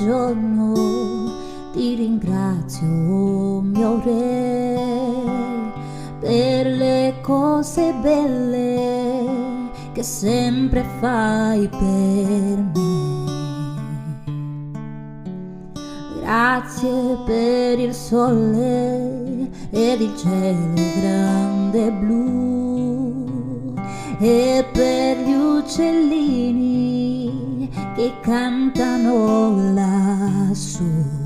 giorno ti ringrazio, oh mio Re, per le cose belle che sempre fai per me. Grazie per il sole ed il cielo grande blu e per gli uccellini che cantano lassù.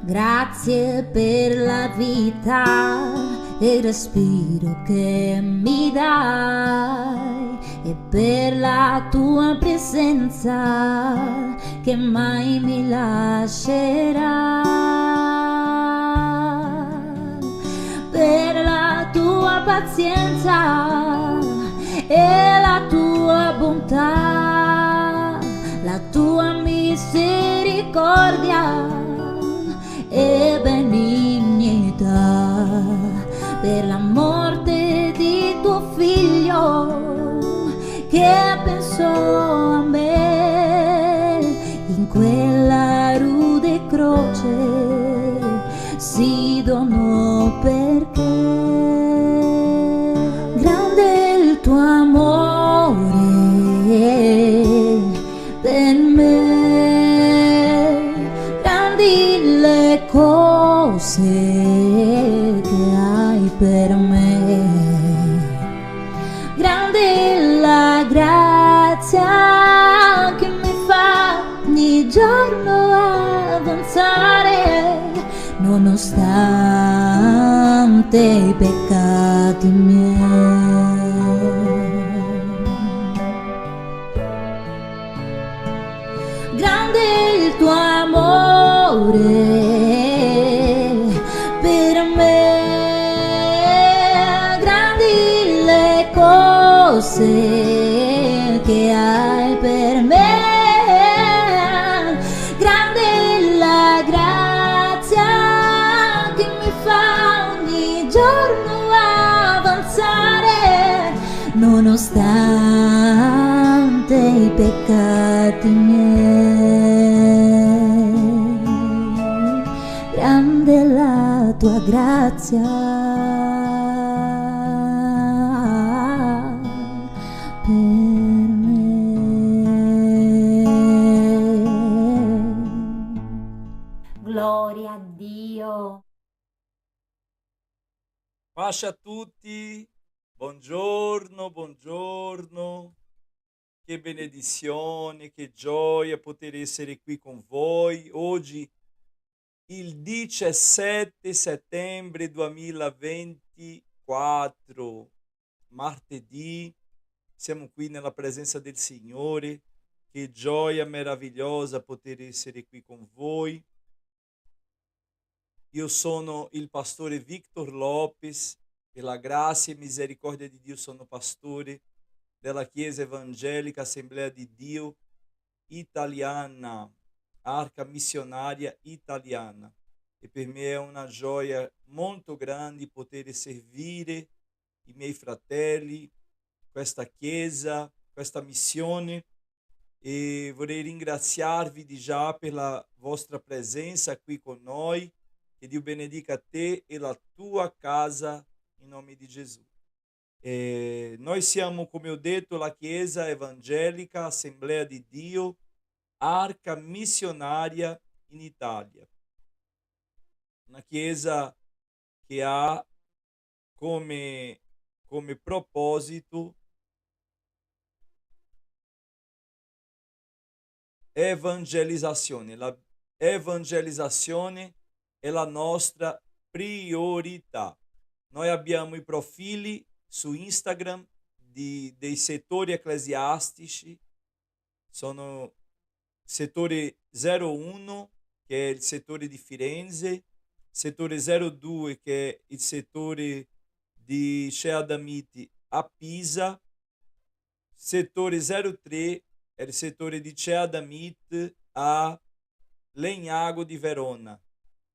Grazie per la vita e il respiro che mi dai e per la tua presenza che mai mi lascerà, per la tua pazienza e la tua bontà, la tua misericordia e benignità, per la morte di tuo figlio che pensò a me in quella rude croce, si donò perché. Grande è il tuo amore per me, grandi le cose che hai per me, grande è la grazia che mi fa ogni giorno avanzare nonostante i peccati miei. Grande è il tuo amore per me, grandi le cose che hai per me, grande è la grazia che mi fa ogni giorno avanzare nonostante i peccati miei. Grande è la tua grazia per me. Gloria a Dio. Pace a tutti, buongiorno, buongiorno, che benedizione, che gioia poter essere qui con voi. Oggi, il 17 settembre 2024, martedì, siamo qui nella presenza del Signore. Che gioia meravigliosa poter essere qui con voi. Io sono il pastore Victor Lopes, per la grazia e misericordia di Dio sono pastore della Chiesa Evangelica Assemblea di Dio Italiana, Arca Missionaria Italiana. E per me è una gioia molto grande poter servire i miei fratelli, questa Chiesa, questa missione, e vorrei ringraziarvi di già per la vostra presenza qui con noi. Che Dio benedica te e la tua casa in nome di Gesù. Noi siamo, come ho detto, la Chiesa Evangelica Assemblea di Dio, Arca Missionaria in Italia. Una Chiesa che ha come proposito evangelizzazione. La evangelizzazione è la nostra priorità. Noi abbiamo i profili su Instagram dei settori ecclesiastici. Sono settore 01, che è il settore di Firenze, settore 02, che è il settore di Ceadamiti a Pisa, settore 03 è il settore di Ceadamit a Legnago di Verona.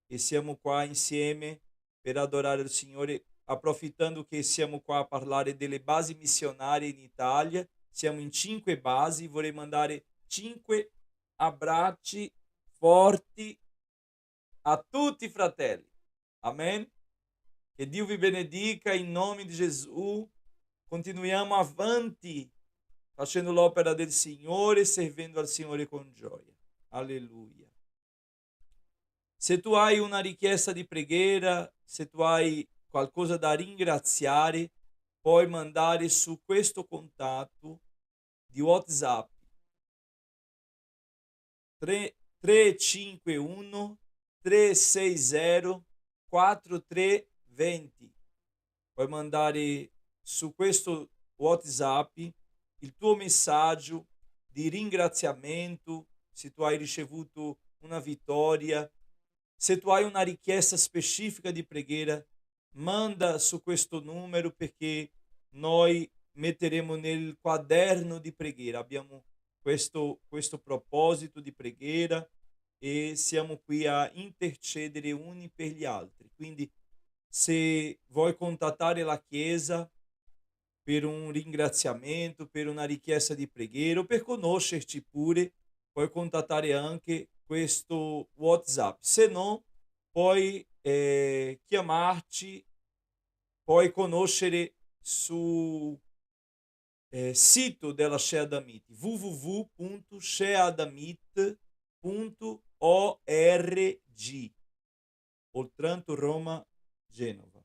E siamo qua insieme per adorare il Signore, approfittando che siamo qua a parlare delle basi missionarie in Italia. Siamo in 5 basi, vorrei mandare cinque abbracci forti a tutti fratelli. Amém? Que Dio vi benedica em nome de Jesus. Continuiamo avanti facendo l'opera del Signore, servendo al Signore con gioia. Alleluia. Se tu hai una richiesta di preghiera, se tu hai qualcosa da ringraziare, puoi mandare su questo contatto di WhatsApp 351 360 4320. Puoi mandare su questo WhatsApp il tuo messaggio di ringraziamento, se tu hai ricevuto una vittoria, se tu hai una richiesta specifica di preghiera, manda su questo numero perché noi metteremo nel quaderno di preghiera. Abbiamo questo proposito di preghiera e siamo qui a intercedere uni per gli altri. Quindi se vuoi contattare la Chiesa per un ringraziamento, per una richiesta di preghiera o per conoscerci pure, puoi contattare anche questo WhatsApp. Se no, puoi chiamarci, puoi conoscere su sito della Sheadamit, www.sheadamit.org, Oltranto Roma, Genova.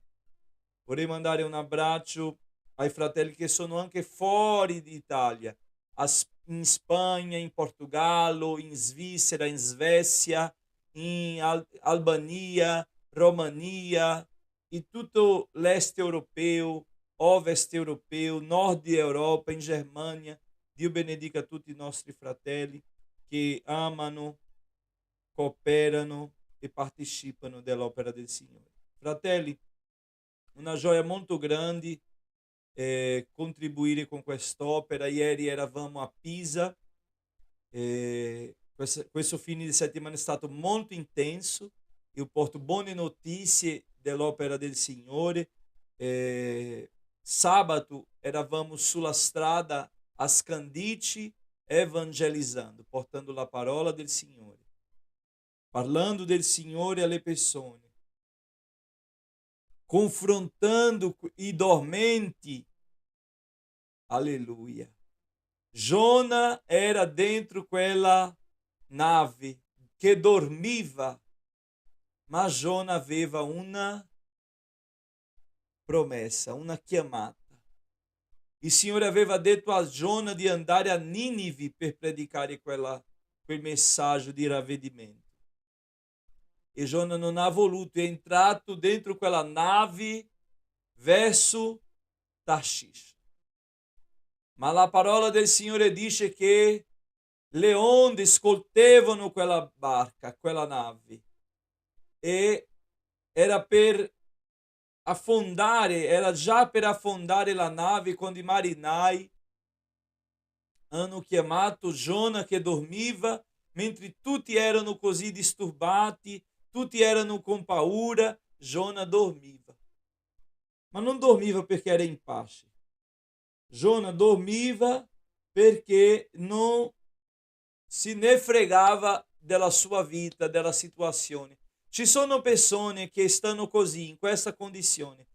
Vorrei mandare un abbraccio ai fratelli che sono anche fuori d'Italia, in Spagna, in Portogallo, in Svizzera, in Svezia, in Albania, Romania, in tutto l'est europeo, ovest europeo, nord di Europa, in Germania. Dio benedica tutti i nostri fratelli che amano, cooperano e partecipano dell'opera del Signore. Fratelli, una gioia molto grande contribuire con quest'opera. Ieri eravamo a Pisa, questo fine di settimana è stato molto intenso. Io porto buone notizie dell'opera del Signore. Sabato eravamo sulla strada a Scandici evangelizzando, portando la parola del Signore, parlando del Signore alle persone, confrontando i dormenti. Alleluia. Giona era dentro quella nave che dormiva, ma Giona aveva una promessa, una chiamata. Il Signore aveva detto a Giona di andare a Ninive per predicare quel messaggio di ravvedimento. E Giona non ha voluto, è entrato dentro quella nave verso Tarshish. Ma la parola del Signore dice che le onde scoltevano quella barca, quella nave, e era per affondare, era già per affondare la nave quando i marinai hanno chiamato Giona che dormiva, mentre tutti erano così disturbati, tutti erano con paura. Giona dormiva, ma non dormiva perché era in pace. Giona dormiva perché non se ne fregava della sua vita, della situazione. Ci sono persone che stanno così, in questa condizione.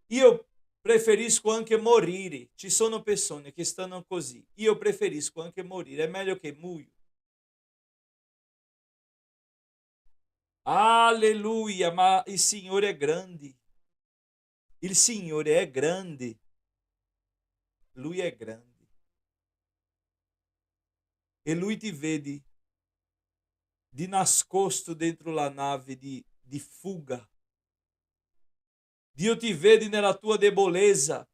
Io preferisco anche morire. Ci sono persone che stanno così. Io preferisco anche morire. È meglio che muoio. Alleluia, ma il Signore è grande. Il Signore è grande. Lui è grande. E Lui ti vede di nascosto dentro la nave di fuga. Dio ti vede nella tua debolezza.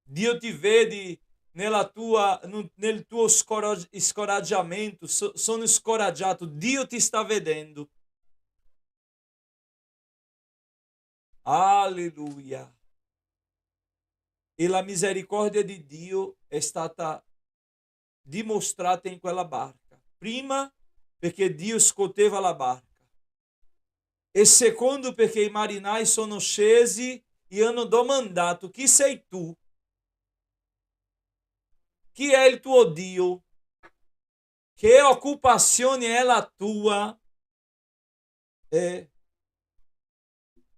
Dio ti vede nel tuo scoraggiamento. Sono scoraggiato. Dio ti sta vedendo. Alleluia. E la misericordia di Dio è stata dimostrata in quella barca. Prima perché Dio scoteva la barca. E secondo perché i marinai sono scesi e hanno domandato: chi sei tu? Chi è il tuo Dio? Che occupazione è la tua?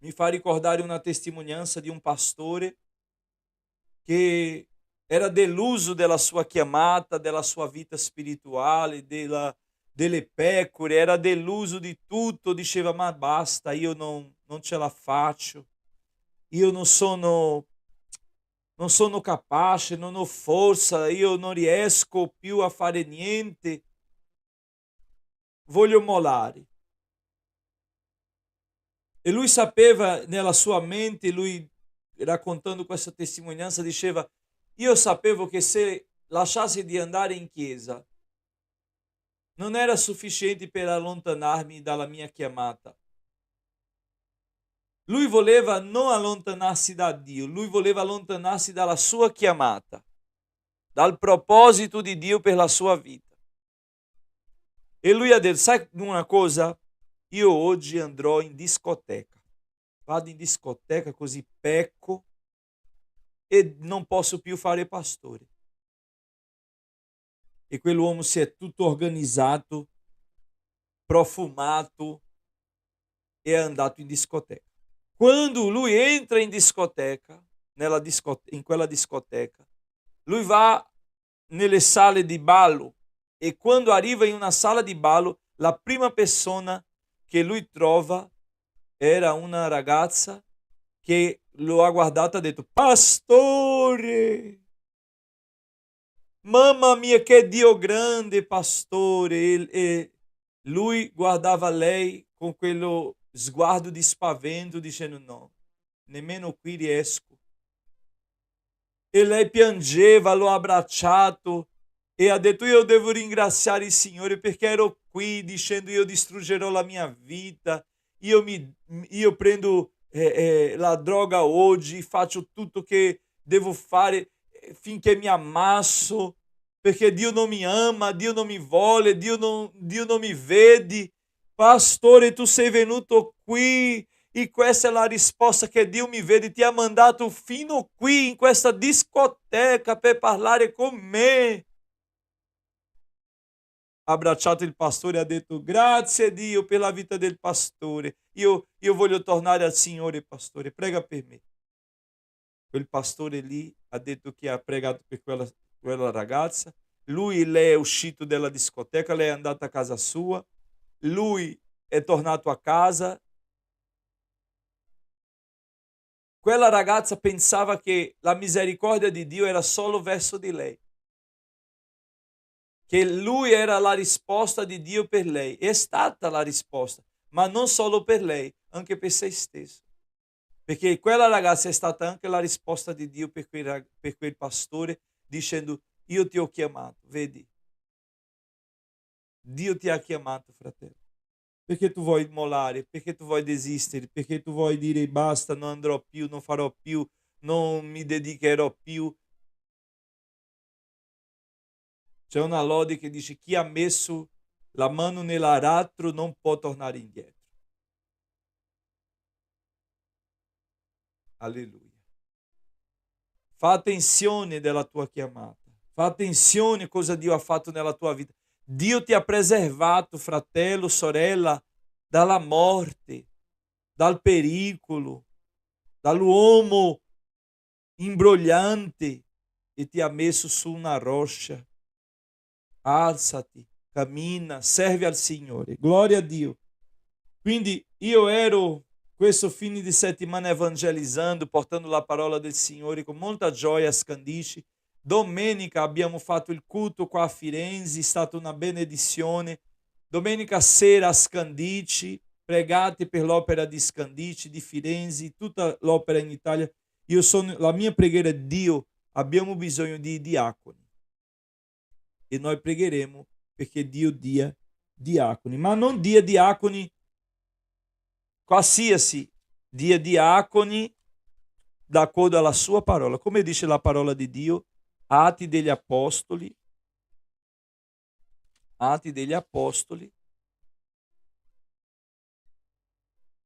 Mi fa ricordare una testimonianza di un pastore che era deluso della sua chiamata, della sua vita spirituale, delle pecore, era deluso di tutto, diceva ma basta, io non ce la faccio, io non sono capace, non ho forza, io non riesco più a fare niente, voglio mollare. E lui sapeva nella sua mente, lui raccontando questa testimonianza, diceva, io sapevo che se lasciassi di andare in chiesa non era sufficiente per allontanarmi dalla mia chiamata. Lui voleva non allontanarsi da Dio, lui voleva allontanarsi dalla sua chiamata, dal proposito di Dio per la sua vita. E lui ha detto, sai una cosa? Io oggi andrò in discoteca. Vado in discoteca così pecco e non posso più fare pastore. E quell'uomo si è tutto organizzato, profumato e è andato in discoteca. Quando lui entra in discoteca, in quella discoteca, lui va nelle sale di ballo e quando arriva in una sala di ballo, la prima persona che lui trova era una ragazza che lo ha guardato e ha detto, pastore! Mamma mia, che Dio grande, pastore! E lui guardava lei con quello sguardo di spavento, dicendo no, nemmeno qui riesco. E lei piangeva, l'ho abbracciato e ha detto io devo ringraziare il Signore perché ero qui dicendo io distruggerò la mia vita, io prendo la droga oggi, faccio tutto che devo fare finché mi ammasso, perché Dio non mi ama, Dio non mi vuole, Dio non mi vede. Pastore, tu sei venuto qui e questa è la risposta che Dio mi vede, ti ha mandato fino qui in questa discoteca per parlare con me. Ha abbracciato il pastore e ha detto grazie a Dio per la vita del pastore. Io voglio tornare al Signore, pastore, prega per me. Quel pastore lì ha detto che ha pregato per quella ragazza. Lei è uscito dalla discoteca, lei è andata a casa sua. Lui è tornato a casa. Quella ragazza pensava che la misericordia di Dio era solo verso di lei, che lui era la risposta di Dio per lei. È stata la risposta, ma non solo per lei, anche per se stesso. Perché quella ragazza è stata anche la risposta di Dio per quel pastore, dicendo, io ti ho chiamato, vedi, Dio ti ha chiamato, fratello. Perché tu vuoi mollare, perché tu vuoi desistere, perché tu vuoi dire basta, non andrò più, non farò più, non mi dedicherò più. C'è una lode che dice chi ha messo la mano nell'aratro non può tornare indietro. Alleluia. Fa attenzione della tua chiamata. Fa attenzione cosa Dio ha fatto nella tua vita. Dio ti ha preservato, fratello, sorella, dalla morte, dal pericolo, dall'uomo imbrogliante e ti ha messo su una roccia. Alzati, cammina, serve al Signore. Glória a Dio. Quindi io ero questo fine di settimana evangelizzando, portando la parola del Signore con molta gioia a Scandici. Domenica abbiamo fatto il culto qua a Firenze, è stata una benedizione. Domenica sera a Scandici, pregate per l'opera di Scandici, di Firenze, tutta l'opera in Italia. La mia preghiera è Dio, abbiamo bisogno di diaconi. E noi pregheremo perché Dio dia diaconi, ma non dia diaconi qualsiasi, dia diaconi d'accordo alla sua parola. Come dice la parola di Dio, Atti degli Apostoli,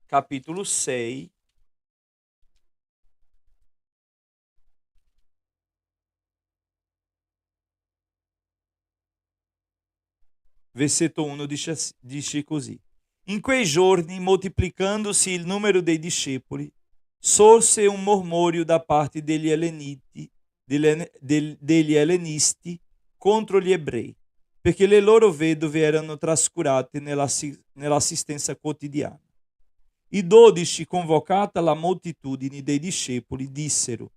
capitolo 6, versetto 1 dice così. In quei giorni, moltiplicandosi il numero dei discepoli, sorse un mormorio da parte degli ellenisti contro gli ebrei, perché le loro vedove erano trascurate nell'assistenza quotidiana. I 12, convocata la moltitudine dei discepoli, dissero: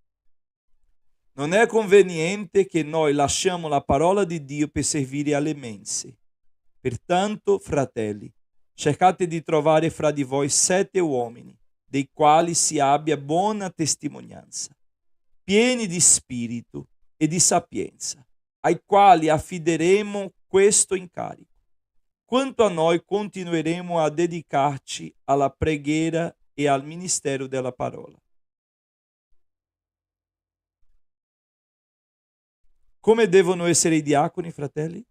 non è conveniente che noi lasciamo la parola di Dio per servire alle mense. Pertanto, fratelli, cercate di trovare fra di voi 7 uomini, dei quali si abbia buona testimonianza, pieni di spirito e di sapienza, ai quali affideremo questo incarico. Quanto a noi, continueremo a dedicarci alla preghiera e al ministero della parola. Come devono essere i diaconi, fratelli?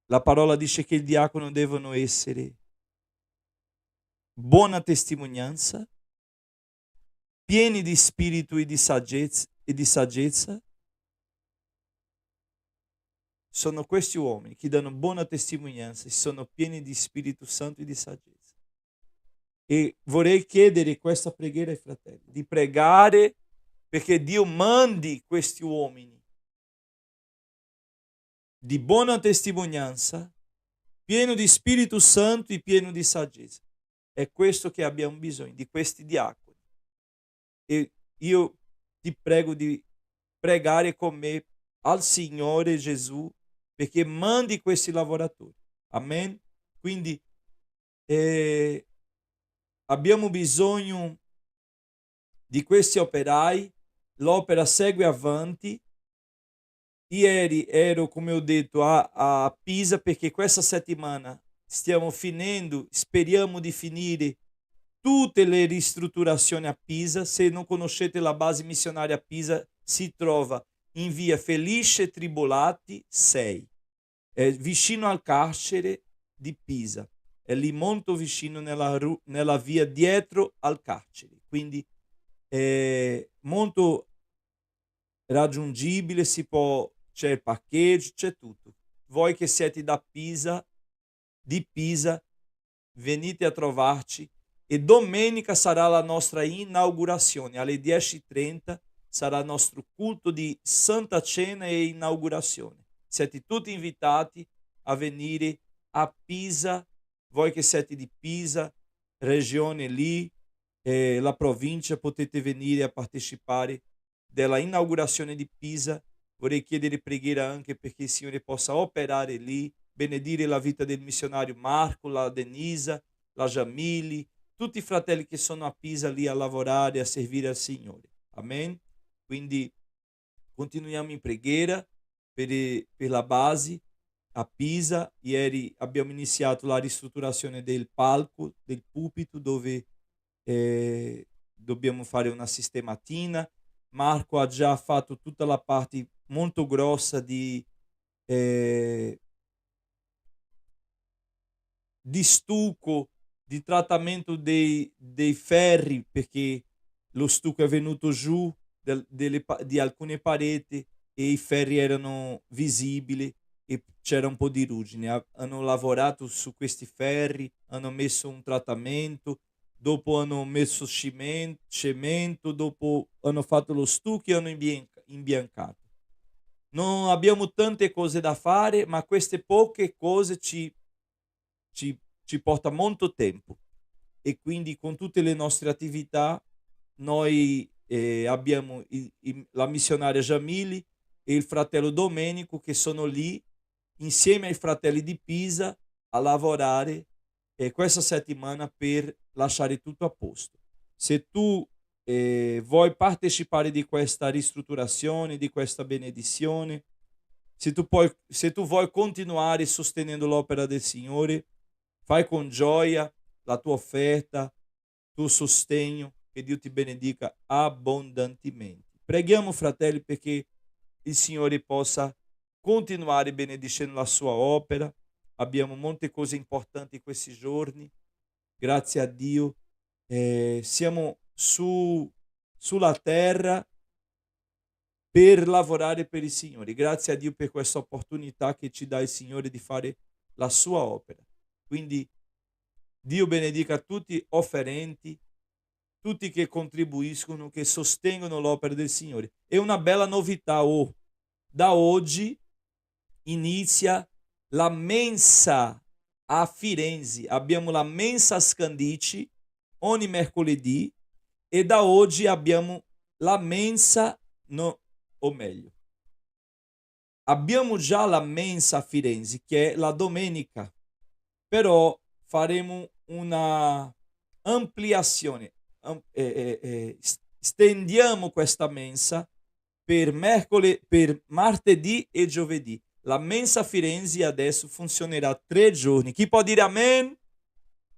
La parola dice che i diaconi devono essere buona testimonianza, pieni di spirito e di saggezza. Sono questi uomini che danno buona testimonianza e sono pieni di Spirito Santo e di saggezza. E vorrei chiedere questa preghiera ai fratelli, di pregare perché Dio mandi questi uomini di buona testimonianza, pieno di Spirito Santo e pieno di saggezza. È questo che abbiamo bisogno, di questi diaconi. E io ti prego di pregare con me al Signore Gesù perché mandi questi lavoratori. Amen? Quindi abbiamo bisogno di questi operai, l'opera segue avanti. Ieri ero, come ho detto, a Pisa perché questa settimana stiamo finendo, speriamo di finire tutte le ristrutturazioni a Pisa. Se non conoscete la base missionaria a Pisa, si trova in via Felice Tribolati 6, è vicino al carcere di Pisa, è lì molto vicino nella via dietro al carcere, quindi è molto raggiungibile, c'è il parcheggio, c'è tutto. Voi che siete da Pisa, di Pisa, venite a trovarci e domenica sarà la nostra inaugurazione, alle 10:30 sarà il nostro culto di Santa Cena e inaugurazione. Siete tutti invitati a venire a Pisa, voi che siete di Pisa, regione lì, la provincia, potete venire a partecipare della inaugurazione di Pisa. Vorrei chiedere preghiera anche perché il Signore possa operare lì, benedire la vita del missionario Marco, la Denisa, la Jamili, tutti i fratelli che sono a Pisa lì a lavorare e a servire al Signore. Amen? Quindi continuiamo in preghiera per la base a Pisa. Ieri abbiamo iniziato la ristrutturazione del palco, del pulpito, dove dobbiamo fare una sistematina. Marco ha già fatto tutta la parte molto grossa di stucco, di trattamento dei ferri, perché lo stucco è venuto giù di alcune pareti e i ferri erano visibili e c'era un po' di ruggine. Hanno lavorato su questi ferri, hanno messo un trattamento, dopo hanno messo cemento, dopo hanno fatto lo stucco e hanno imbiancato. Non abbiamo tante cose da fare, ma queste poche cose ci porta molto tempo e quindi con tutte le nostre attività noi abbiamo la missionaria Jamili e il fratello Domenico che sono lì insieme ai fratelli di Pisa a lavorare questa settimana per lasciare tutto a posto. Se tu vuoi partecipare di questa ristrutturazione, di questa benedizione, se tu vuoi continuare sostenendo l'opera del Signore, fai con gioia la tua offerta, il tuo sostegno, che Dio ti benedica abbondantemente. Preghiamo, fratelli, perché il Signore possa continuare benedicendo la sua opera. Abbiamo molte cose importanti in questi giorni, grazie a Dio. Siamo sulla terra per lavorare per il Signore. Grazie a Dio per questa opportunità che ci dà il Signore di fare la sua opera. Quindi Dio benedica tutti gli offerenti, tutti che contribuiscono, che sostengono l'opera del Signore. È una bella novità, da oggi inizia la mensa a Firenze. Abbiamo la mensa a Scandici ogni mercoledì e da oggi abbiamo la mensa, no, o meglio, abbiamo già la mensa a Firenze che è la domenica, però faremo una ampliazione, stendiamo questa mensa per martedì e giovedì. La mensa a Firenze adesso funzionerà 3 giorni. Chi può dire amen?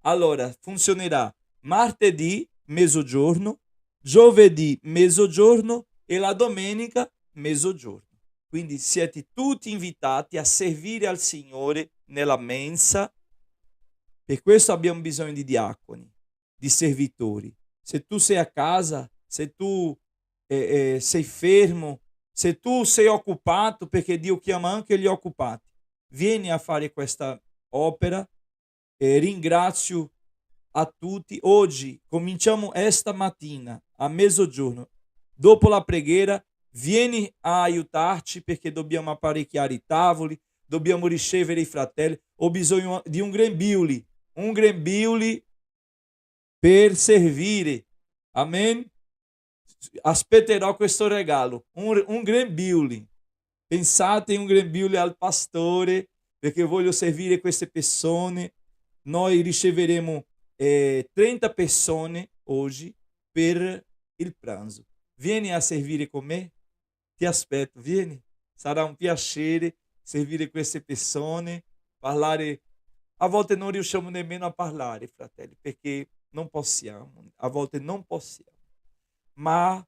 Allora, funzionerà martedì, mezzogiorno, giovedì, mezzogiorno e la domenica, mezzogiorno. Quindi siete tutti invitati a servire al Signore nella mensa. Per questo abbiamo bisogno di diaconi, di servitori. Se tu sei a casa, se tu sei fermo, se tu sei occupato, perché Dio chiama anche gli occupati, vieni a fare questa opera. Ringrazio a tutti. Oggi cominciamo esta mattina a mezzogiorno. Dopo la preghiera, vieni a aiutarci perché dobbiamo apparecchiare i tavoli, dobbiamo ricevere i fratelli. Ho bisogno di un grembiule per servire. Amen? Aspetterò questo regalo, un grembiule. Pensate in un grembiule al pastore, perché voglio servire queste persone. Noi riceveremo 30 persone oggi per il pranzo. Vieni a servire con me? Ti aspetto, vieni. Sarà un piacere servire queste persone, parlare. A volte non riusciamo nemmeno a parlare, fratelli, perché non possiamo, a volte non possiamo. Ma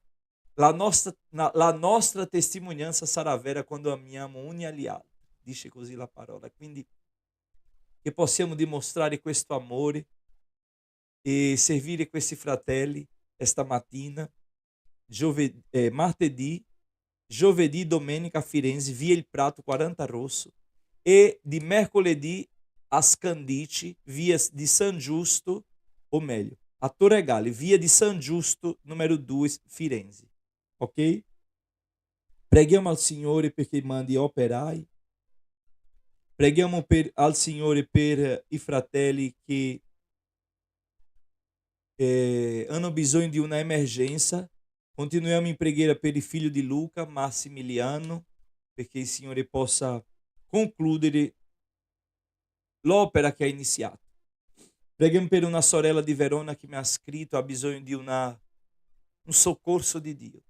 la nostra testimonianza sarà vera quando amiamo uni agli altri, dice così la parola. Quindi che possiamo dimostrare questo amore e servire questi fratelli stamattina, martedì, giovedì, domenica a Firenze, via il Prato 40 Rosso, e di mercoledì a Scandici, via di San Giusto, o meglio, a Torregale, via di San Giusto, numero 2, Firenze. Ok? Preghiamo al Signore perché mandi operai. Preghiamo al Signore per i fratelli che hanno bisogno di una emergenza. Continuiamo in preghiera per il figlio di Luca, Massimiliano, perché il Signore possa concludere l'opera che ha iniziato. Preghiamo per una sorella di Verona che mi ha scritto, ha bisogno di un soccorso di Dio.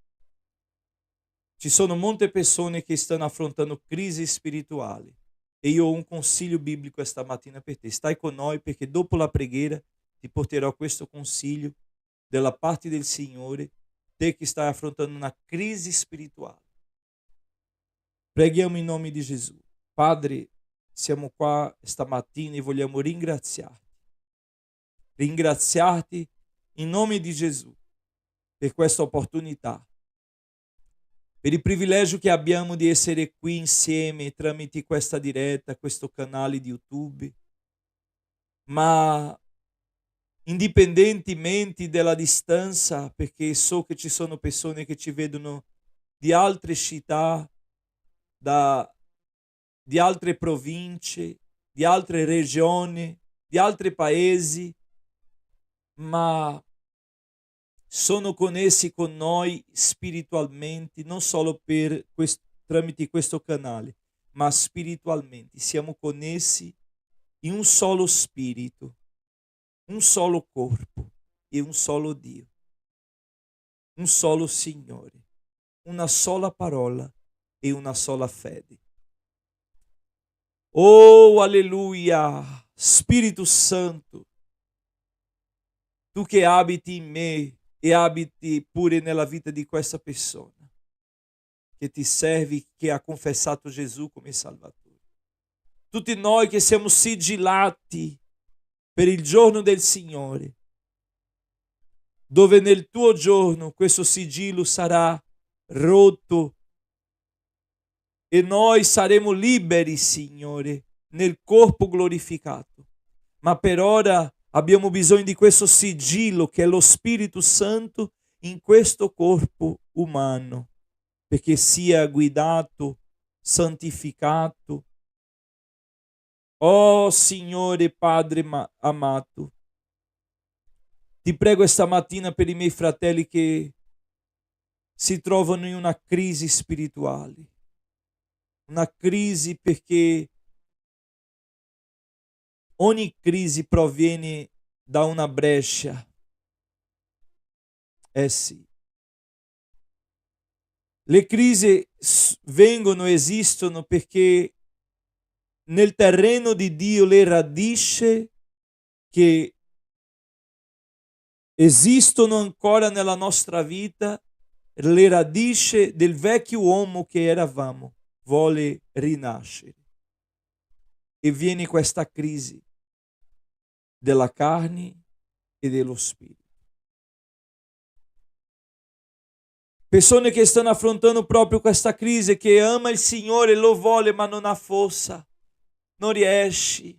Ci sono molte persone che stanno affrontando crisi spirituali e io ho un consiglio biblico questa mattina per te. Stai con noi perché dopo la preghiera ti porterò questo consiglio della parte del Signore, te che stai affrontando una crisi spirituale. Preghiamo in nome di Gesù. Padre, siamo qua stamattina e vogliamo ringraziarti in nome di Gesù per questa opportunità, per il privilegio che abbiamo di essere qui insieme tramite questa diretta, questo canale di YouTube, ma indipendentemente dalla distanza, perché so che ci sono persone che ci vedono di altre città, di altre province, di altre regioni, di altri paesi, ma sono connessi con noi spiritualmente, non solo tramite questo canale, ma spiritualmente. Siamo connessi in un solo spirito, un solo corpo e un solo Dio, un solo Signore, una sola parola e una sola fede. Oh, alleluia! Spirito Santo, tu che abiti in me e abiti pure nella vita di questa persona che ti serve, che ha confessato Gesù come Salvatore. Tutti noi che siamo sigillati per il giorno del Signore, dove nel tuo giorno questo sigillo sarà rotto e noi saremo liberi, Signore, nel corpo glorificato. Ma per ora abbiamo bisogno di questo sigillo che è lo Spirito Santo in questo corpo umano, perché sia guidato, santificato. Oh Signore Padre amato, ti prego stamattina per i miei fratelli che si trovano in una crisi spirituale, una crisi perché ogni crisi proviene da una breccia. Sì. Le crisi vengono, esistono perché nel terreno di Dio le radici che esistono ancora nella nostra vita, le radici del vecchio uomo che eravamo, vuole rinascere. E viene questa crisi della carne e dello spirito. Persone che stanno affrontando proprio questa crisi, che ama il Signore, lo vuole, ma non ha forza, non riesce.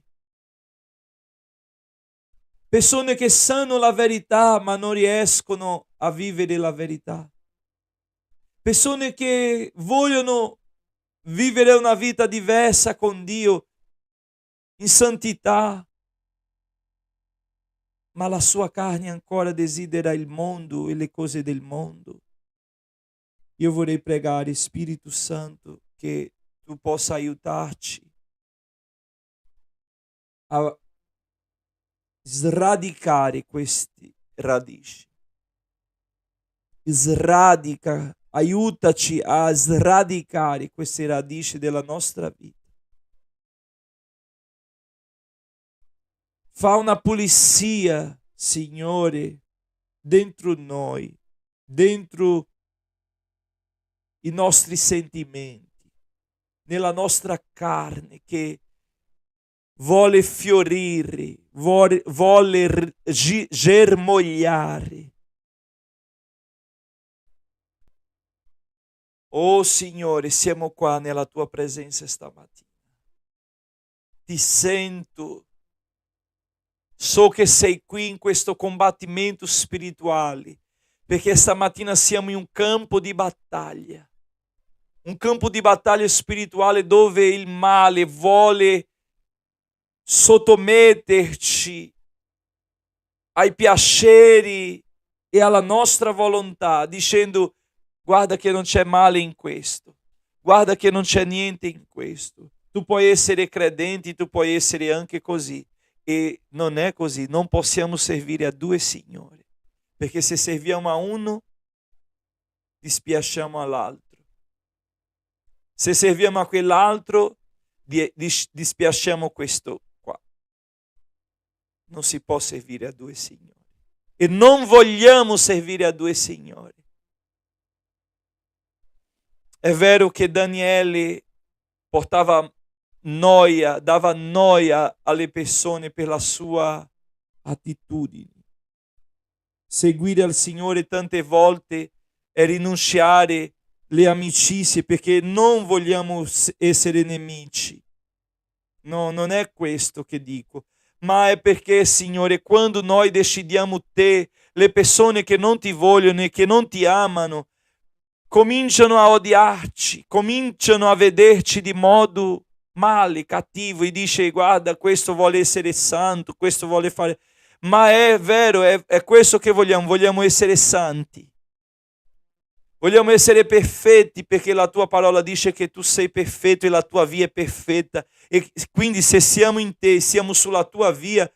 Persone che sanno la verità, ma non riescono a vivere la verità. Persone che vogliono vivere una vita diversa con Dio, in santità, ma la sua carne ancora desidera il mondo e le cose del mondo. Io vorrei pregare, Spirito Santo, che tu possa aiutarci a sradicare queste radici. Aiutaci a sradicare queste radici della nostra vita. Fa una pulizia, Signore, dentro noi, dentro i nostri sentimenti, nella nostra carne che vuole fiorire, vuole germogliare. Oh Signore, siamo qua nella tua presenza stamattina. Ti sento. So che sei qui in questo combattimento spirituale, perché stamattina siamo in un campo di battaglia. Un campo di battaglia spirituale dove il male vuole sottometterci ai piaceri e alla nostra volontà, dicendo: guarda che non c'è male in questo, guarda che non c'è niente in questo. Tu puoi essere credente, tu puoi essere anche così. E non è così, non possiamo servire a due signori, perché se serviamo a uno, dispiacciamo all'altro. Se serviamo a quell'altro, dispiacciamo questo qua. Non si può servire a due signori. E non vogliamo servire a due signori. È vero che Daniele portava noia, dava noia alle persone per la sua attitudine. Seguire al Signore tante volte è rinunciare le amicizie, perché non vogliamo essere nemici. No, non è questo che dico, ma è perché, Signore, quando noi decidiamo te, le persone che non ti vogliono e che non ti amano cominciano a odiarci, cominciano a vederci di modo male, cattivo, e dice: guarda, questo vuole essere santo, questo vuole fare. Ma è vero, è questo che vogliamo essere santi. Vogliamo essere perfetti, perché la tua parola dice che tu sei perfetto e la tua via è perfetta. E quindi se siamo in te, siamo sulla tua via,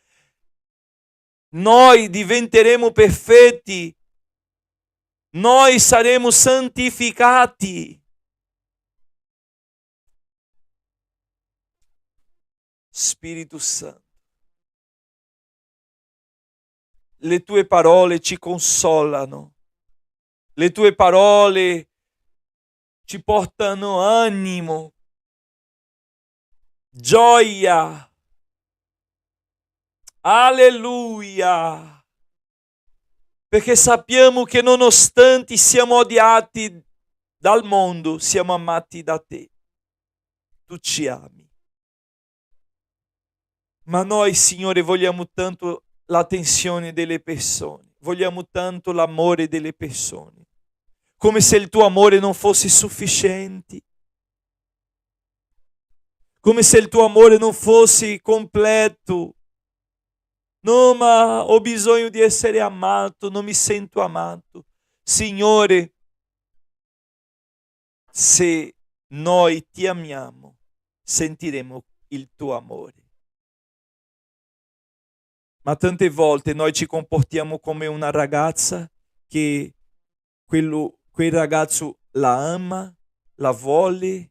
noi diventeremo perfetti. Noi saremo santificati. Spirito Santo, le tue parole ci consolano, le tue parole ci portano animo, gioia. Alleluia! Perché sappiamo che nonostante siamo odiati dal mondo, siamo amati da te. tu ci ami. Ma noi, Signore, vogliamo tanto l'attenzione delle persone, vogliamo tanto l'amore delle persone, come se il tuo amore non fosse sufficiente, come se il tuo amore non fosse completo. No, ma ho bisogno di essere amato, non mi sento amato. Signore, se noi ti amiamo, sentiremo il tuo amore. Ma tante volte noi ci comportiamo come una ragazza che quel ragazzo la ama, la vuole,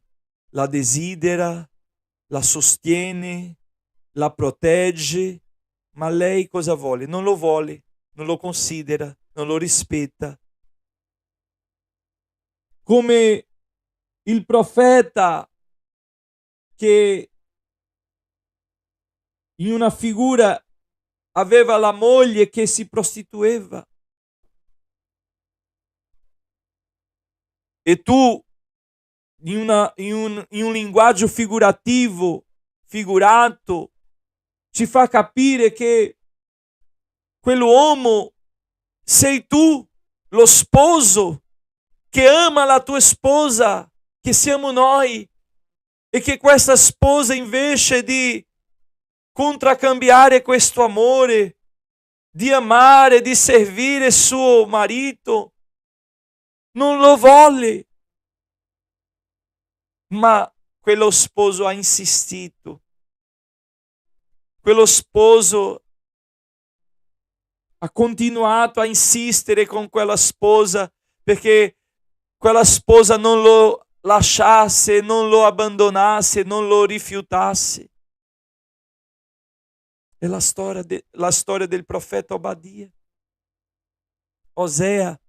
la desidera, la sostiene, la protegge, ma lei cosa vuole? Non lo vuole, non lo considera, non lo rispetta. Come il profeta che in una figura aveva la moglie che si prostitueva. E tu, in un linguaggio figurato, ci fa capire che quell'uomo sei tu, lo sposo, che ama la tua sposa, che siamo noi, e che questa sposa invece di contraccambiare questo amore, di amare, di servire suo marito, non lo vuole. Ma quello sposo ha insistito. Quello sposo ha continuato a insistere con quella sposa perché quella sposa non lo lasciasse, non lo abbandonasse, non lo rifiutasse. È la storia del profeta Obadia. Osea.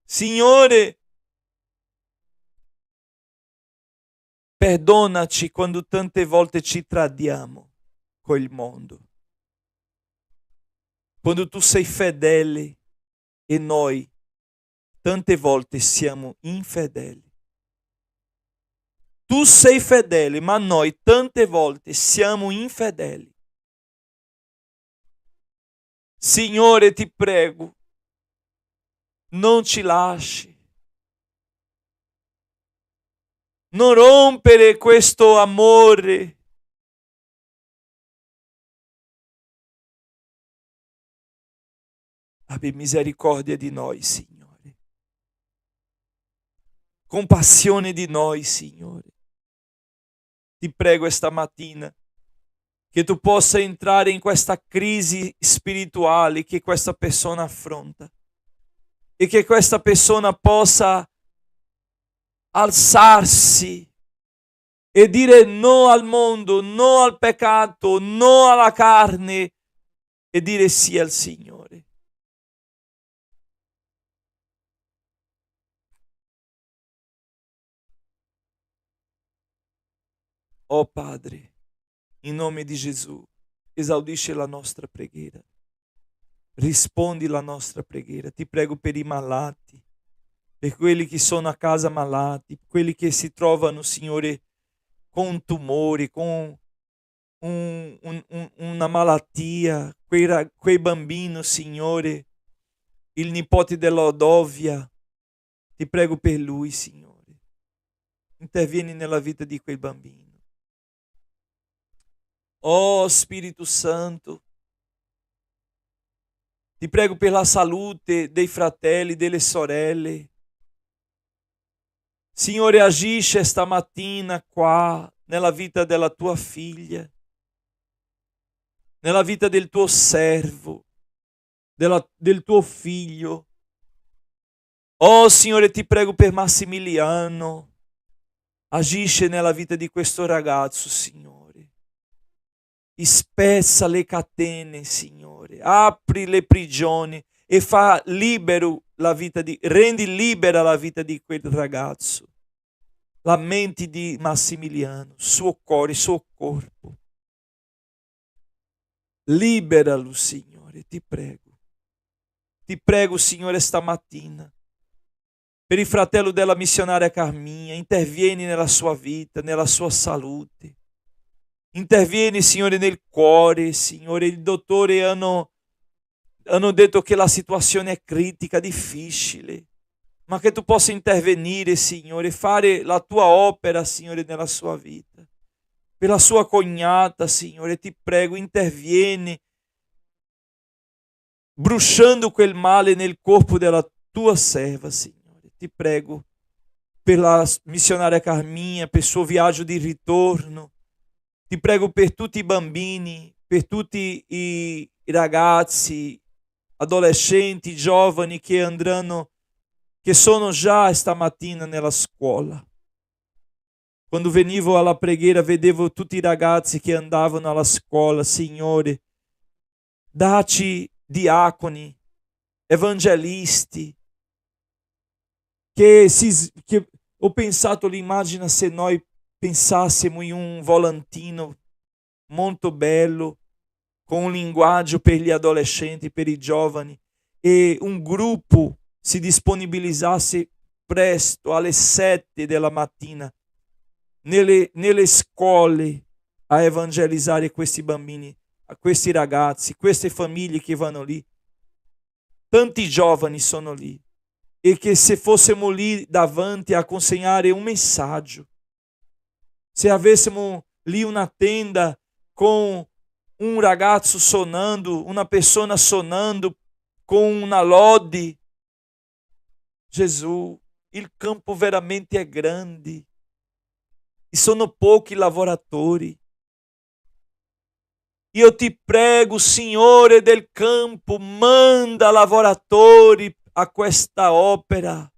Signore, perdonaci quando tante volte ci tradiamo col mondo. Quando tu sei fedele e noi tante volte siamo infedeli. Tu sei fedele, ma noi tante volte siamo infedeli. Signore, ti prego, non ci lasci. Non rompere questo amore. Abbi misericordia di noi, Signore. Compassione di noi, Signore. Ti prego stamattina che tu possa entrare in questa crisi spirituale che questa persona affronta e che questa persona possa alzarsi e dire no al mondo, no al peccato, no alla carne e dire sì al Signore. Oh Padre, in nome di Gesù, esaudisce la nostra preghiera. Rispondi la nostra preghiera. Ti prego per i malati, per quelli che sono a casa malati, quelli che si trovano, Signore, con tumori, con una malattia, quei bambini, Signore, il nipote della Odovia. Ti prego per lui, Signore. Intervieni nella vita di quel bambino. Oh Spirito Santo, ti prego per la salute dei fratelli, delle sorelle. Signore, agisce stamattina qua, nella vita della tua figlia, nella vita del tuo servo, del tuo figlio. Oh Signore, ti prego per Massimiliano. Agisce nella vita di questo ragazzo, Signore. Spezza le catene, Signore. Apri le prigioni e fa libero rendi libera la vita di quel ragazzo. La mente di Massimiliano, suo cuore, suo corpo. Liberalo, Signore, ti prego. Ti prego, Signore, stamattina. per il fratello della missionaria Carminha, intervieni nella sua vita, nella sua salute. Intervieni, Signore, nel cuore, Signore. I dottori hanno detto che la situazione è critica, difficile, ma che tu possa intervenire, Signore, fare la tua opera, Signore, nella sua vita. Per la sua cognata, Signore, ti prego, intervieni, bruciando quel male nel corpo della tua serva, Signore. Ti prego per la missionaria Carminha, per il suo viaggio di ritorno. Ti prego per tutti i bambini, per tutti i ragazzi, adolescenti, giovani che sono già stamattina nella scuola. Quando venivo alla preghiera vedevo tutti i ragazzi che andavano alla scuola. Signore, dacci diaconi, evangelisti, che ho pensato l'immagine se noi pensassimo in un volantino molto bello, con un linguaggio per gli adolescenti, per i giovani, e un gruppo si disponibilizzasse presto alle 7 della mattina nelle scuole a evangelizzare questi bambini, a questi ragazzi, queste famiglie che vanno lì. Tanti giovani sono lì, e che se fossimo lì davanti a consegnare un messaggio, se avessimo lì una tenda com um ragazzo sonando, uma persona sonando com una lode. Gesù, il campo veramente è grande e sono pochi lavoratori. Io ti prego, Signore del campo, manda lavoratori a questa opera.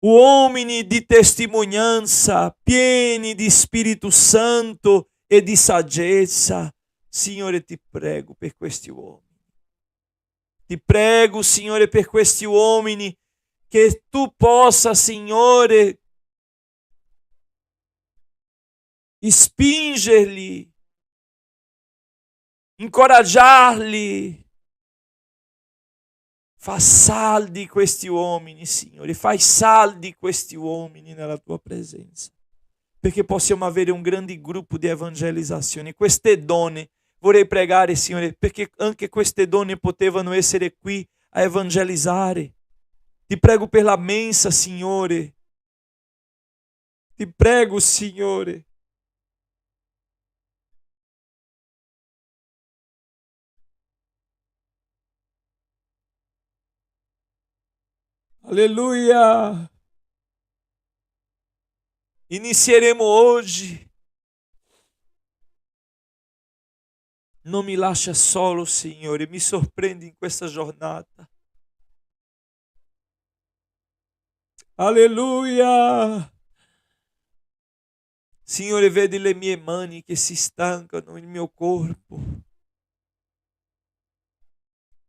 Uomini di testimonianza, pieni di Spirito Santo e di saggezza. Signore, ti prego per questi uomini. Ti prego, Signore, per questi uomini, che tu possa, Signore, spingerli, incoraggiarli. Fa saldi questi uomini, Signore, fai saldi questi uomini nella tua presenza, perché possiamo avere un grande gruppo di evangelizzazione. Queste donne, vorrei pregare, Signore, perché anche queste donne potevano essere qui a evangelizzare. Ti prego per la mensa, Signore. Ti prego, Signore. Aleluia! Inizieremo hoje. Non mi lascia solo, Signore, mi sorprendi in questa giornata. Aleluia! Signore, vedi le mie mani che si stancano, il mio corpo.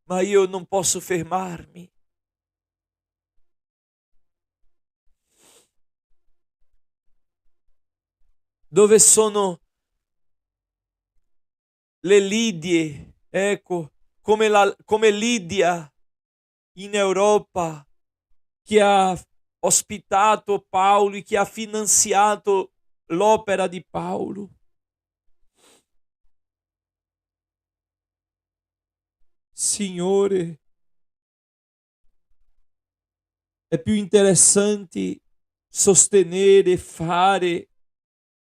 Ma io non posso fermarmi. Dove sono le Lidie, ecco, come Lidia in Europa, che ha ospitato Paolo e che ha finanziato l'opera di Paolo. Signore, è più interessante sostenere, fare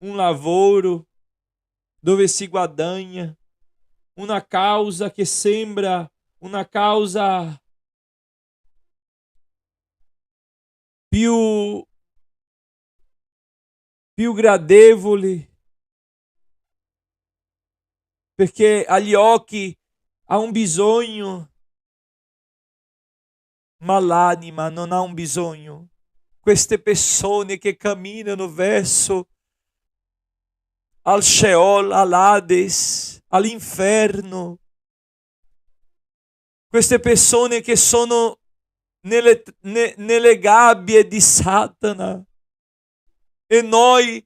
un lavoro dove si guadagna, una causa che sembra una causa più gradevole, perché agli occhi ha un bisogno, ma l'anima non ha un bisogno. Queste persone che camminano verso al Sheol, all'Hades, all'inferno. Queste persone che sono nelle gabbie di Satana. E noi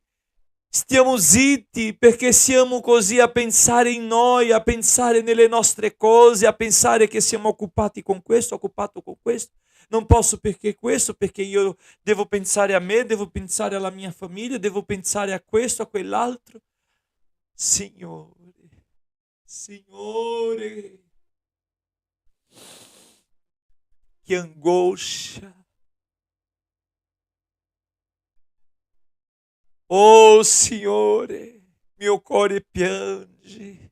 Stiamo zitti perché siamo così a pensare in noi, a pensare nelle nostre cose, a pensare che siamo occupati con questo, occupato con questo. Non posso perché questo, perché io devo pensare a me, devo pensare alla mia famiglia, devo pensare a questo, a quell'altro. Signore, Signore, che angoscia. Oh Signore, mio cuore piange.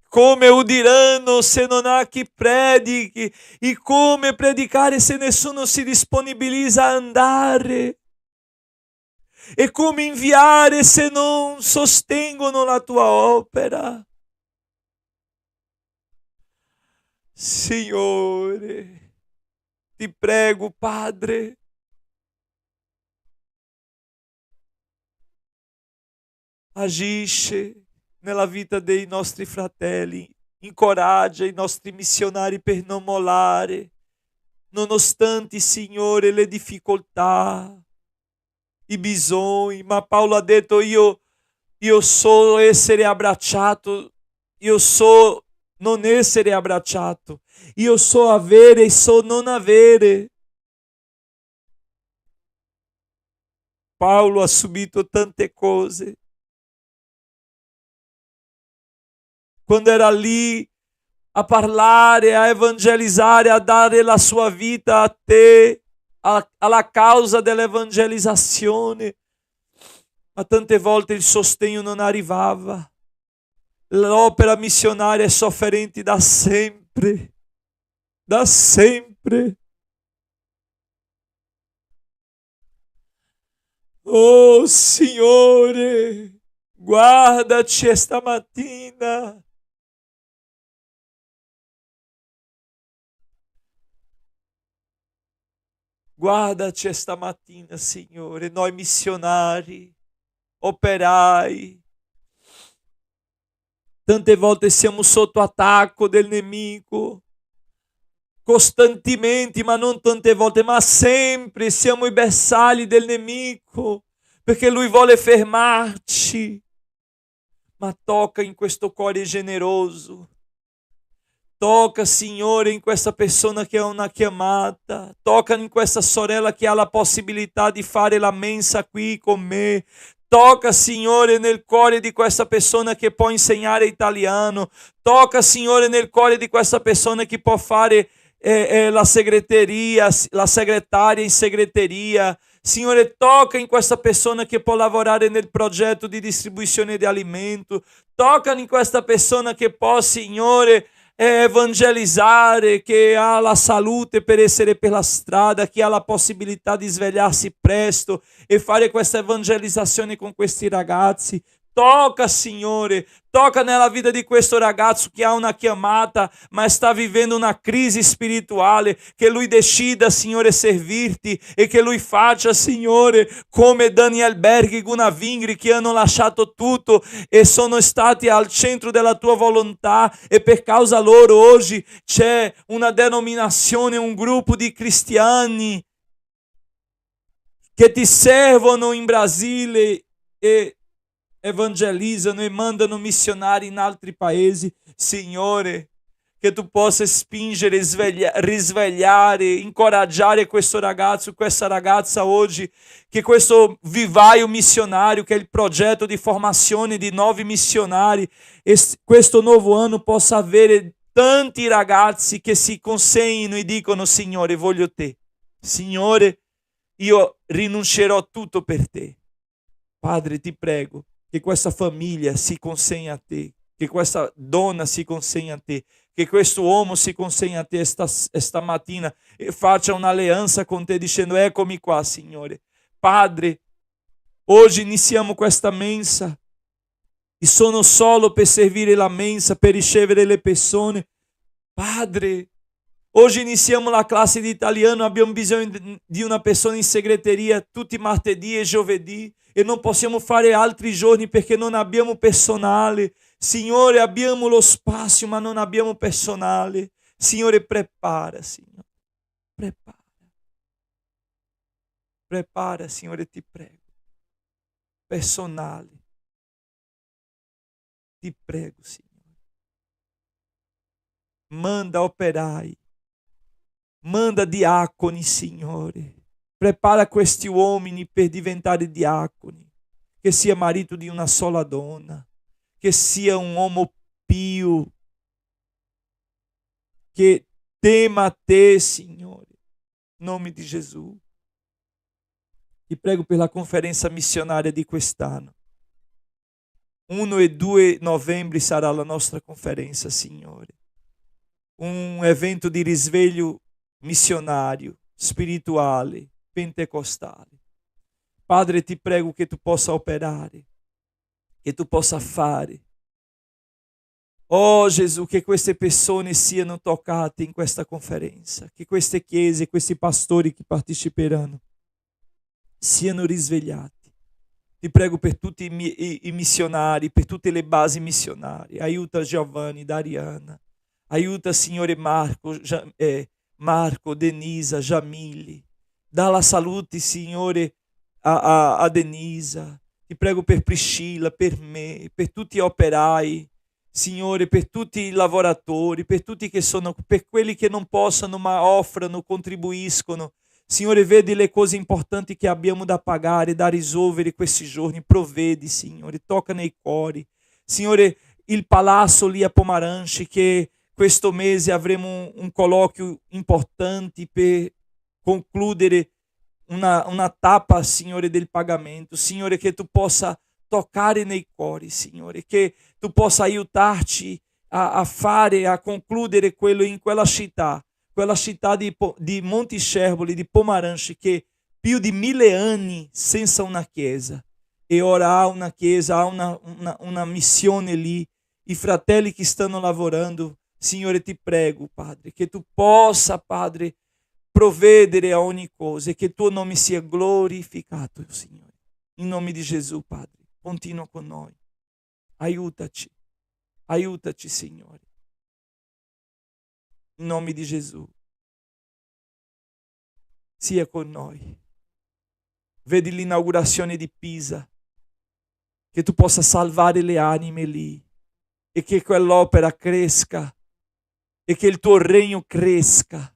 Come udiranno se non há chi predichi? E come predicare se nessuno si disponibilizza a andare? E come inviare se non sostengono la tua opera? Signore, ti prego, Padre, agisce nella vita dei nostri fratelli, incoraggia i nostri missionari per non mollare, nonostante, Signore, le difficoltà, i bisogni. Ma Paolo ha detto: io so essere abbracciato, io so non essere abbracciato, io so avere e so non avere. Paolo ha subito tante cose. Quando era lì a parlare, a evangelizzare, a dare la sua vita a te, alla causa dell'evangelizzazione, ma tante volte il sostegno non arrivava. L'opera missionaria è sofferente da sempre, da sempre. Oh Signore, guardaci esta mattina. Guardaci esta mattina, Signore, noi missionari, operai. Tante volte siamo sotto attacco del nemico, costantemente, ma non tante volte, ma sempre siamo i bersagli del nemico, perché lui vuole fermarci. Ma tocca in questo cuore generoso. Tocca, Signore, in questa persona che ha una chiamata. Tocca in questa sorella che ha la possibilità di fare la mensa qui con me. Tocca, Signore, nel cuore di questa persona che può insegnare italiano. Tocca, Signore, nel cuore di questa persona che può fare la segreteria, la segretaria in segreteria. Signore, tocca in questa persona che può lavorare nel progetto di distribuzione di alimento. Tocca in questa persona che può, Signore, evangelizzare, che ha la salute per essere per la strada, che ha la possibilità di svegliarsi presto e fare questa evangelizzazione con questi ragazzi. Tocca, Signore, tocca nella vita di questo ragazzo che ha una chiamata, ma sta vivendo una crisi spirituale, che lui decida, Signore, servirti e che lui faccia, Signore, come Daniel Berg e Gunnar Vingri, che hanno lasciato tutto e sono stati al centro della tua volontà, e per causa loro oggi c'è una denominazione, un gruppo di cristiani che ti servono in Brasile e evangelizzano e mandano missionari in altri paesi. Signore, che tu possa spingere, risvegliare, incoraggiare questo ragazzo, questa ragazza oggi, che questo vivaio missionario, che è il progetto di formazione di nuovi missionari, questo nuovo anno possa avere tanti ragazzi che si consegnino e dicono: Signore, voglio te. Signore, io rinuncerò a tutto per te. Padre, ti prego che questa famiglia si consegni a te, che questa donna si consegni a te, che questo uomo si consegni a te esta mattina e faccia un'alleanza con te dicendo: eccomi qua, Signore. Padre, oggi iniziamo questa mensa e sono solo per servire la mensa, per ricevere le persone. Padre, oggi iniziamo la classe di italiano, abbiamo bisogno di una persona in segreteria tutti martedì e giovedì e non possiamo fare altri giorni perché non abbiamo personale. Signore, abbiamo lo spazio ma non abbiamo personale. Signore, prepara, Signore. Prepara. Prepara, Signore, ti prego. personale. Ti prego, Signore. Manda operai, manda diaconi, Signore. Prepara questi uomini per diventare diaconi, che sia marito di una sola donna, che sia un uomo pio, che tema a te, Signore. In nome di Gesù. Ti prego per la conferenza missionaria di quest'anno. 1 e 2 novembre sarà la nostra conferenza, Signore. Un evento di risveglio missionario, spirituale, pentecostale. Padre, ti prego che tu possa operare, che tu possa fare. Oh Gesù, che queste persone siano toccate in questa conferenza, che queste chiese, questi pastori che parteciperanno siano risvegliati. Ti prego per tutti i missionari, per tutte le basi missionarie. Aiuta Giovanni, Dariana. Aiuta, Signore, Marco, Denisa, Jamile. Dà la salute, Signore, a Denisa. Ti prego per Priscilla, per me, per tutti gli operai. Signore, per tutti i lavoratori, per tutti che sono, per quelli che non possano, ma offrano, contribuiscono. Signore, vedi le cose importanti che abbiamo da pagare, da risolvere questi giorni. Provvedi, Signore, tocca nei cuori. Signore, il palazzo lì a Pomaranci, che questo mese avremo un colloquio importante per concludere una tappa, Signore, del pagamento. Cignore, che tu possa toccare nei cuori, Signore, che tu possa aiutarci a fare, a concludere quello in quella città di Monticerboli, di Pomaranci, che più di 1000 anni senza una chiesa. E ora há una chiesa, há una missione lì. I fratelli che stanno lavorando, Signore, ti prego, Padre, che tu possa, Padre, provvedere a ogni cosa e che il tuo nome sia glorificato, Signore. In nome di Gesù, Padre, continua con noi. Aiutaci, aiutaci, Signore. In nome di Gesù. Sia con noi. Vedi l'inaugurazione di Pisa, che tu possa salvare le anime lì e che quell'opera cresca e che il tuo regno cresca.